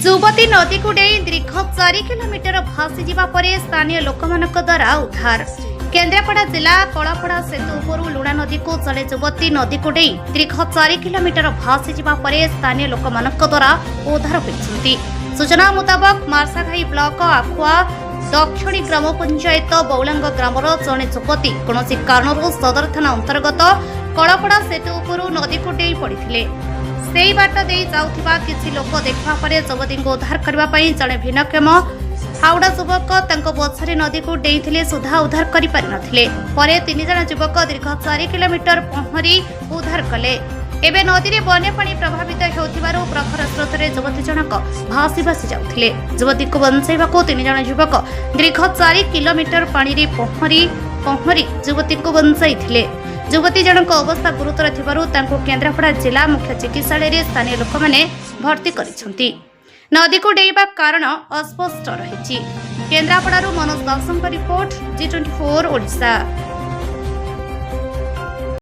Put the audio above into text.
ଯୁବତୀ ନଦୀକୁ ଡେଇଁ ଦୀର୍ଘ 4 କିଲୋମିଟର ଭାସିଯିବା ପରେ ସ୍ଥାନୀୟ ଲୋକମାନଙ୍କ ଦ୍ୱାରା ଉଦ୍ଧାର। କେନ୍ଦ୍ରାପଡ଼ା ଜିଲ୍ଲା କଳାପଡ଼ା ସେତୁ ଉପରୁ ଲୁଣା ନଦୀକୁ ଜଣେ ଯୁବତୀ ନଦୀକୁ ଡେଇଁ ଦୀର୍ଘ 4 କିଲୋମିଟର ଭାସିଯିବା ପରେ ସ୍ଥାନୀୟ ଲୋକମାନଙ୍କ ଦ୍ୱାରା ଉଦ୍ଧାର ହୋଇଛନ୍ତି। ସୂଚନା ମୁତାବକ ମାର୍ଶାଘାଇ ବ୍ଲକ ଆଖୁଆ ଦକ୍ଷିଣୀ ଗ୍ରାମ ପଞ୍ଚାୟତ ବଉଳାଙ୍ଗ ଗ୍ରାମର ଜଣେ ଯୁବତୀ କୌଣସି କାରଣରୁ ସଦର ଥାନା ଅନ୍ତର୍ଗତ କଳାପଡ଼ା ସେତୁ ଉପରୁ ନଦୀକୁ ଡେଇଁ ପଡ଼ିଥିଲେ। ସେହି ବାଟ ଦେଇ ଯାଉଥିବା କିଛି ଲୋକ ଦେଖିବା ପରେ ଯୁବତୀଙ୍କୁ ଉଦ୍ଧାର କରିବା ପାଇଁ ଜଣେ ଭିନ୍ନକ୍ଷମ ହାଉଡ଼ା ଯୁବକ ତାଙ୍କ ପଛରେ ନଦୀକୁ ଡେଇଁଥିଲେ ସୁଦ୍ଧା ଉଦ୍ଧାର କରିପାରିନଥିଲେ। ପରେ 3 ଜଣ ଯୁବକ ଦୀର୍ଘ 4 କିଲୋମିଟର ପହଁରି ଉଦ୍ଧାର କଲେ। ଏବେ ନଦୀରେ ବନ୍ୟା ପାଣି ପ୍ରଭାବିତ ହେଉଥିବାରୁ ପ୍ରଖର ସ୍ରୋତରେ ଯୁବତୀ ଜଣକ ଭାସି ଭାସି ଯାଉଥିଲେ। ଯୁବତୀଙ୍କୁ ବଞ୍ଚାଇବାକୁ 3 ଜଣ ଯୁବକ ଦୀର୍ଘ 4 କିଲୋମିଟର ପାଣିରେ ପହଁରି ଯୁବତୀଙ୍କୁ ବଞ୍ଚାଇଥିଲେ। ଯୁବତୀ ଜଣଙ୍କ ଅବସ୍ଥା ଗୁରୁତର ଥିବାରୁ ତାଙ୍କୁ କେନ୍ଦ୍ରାପଡ଼ା ଜିଲ୍ଲା ମୁଖ୍ୟ ଚିକିତ୍ସାଳୟରେ ସ୍ଥାନୀୟ ଲୋକମାନେ ଭର୍ତ୍ତି କରିଛନ୍ତି। ନଦୀକୁ ଡେଇଁବା କାରଣ ଅସ୍ପଷ୍ଟ ରହିଛି। କେନ୍ଦ୍ରାପଡ଼ାରୁ ମନୋଜ ଦାସଙ୍କ ରିପୋର୍ଟ, G24 ଓଡ଼ିଶା।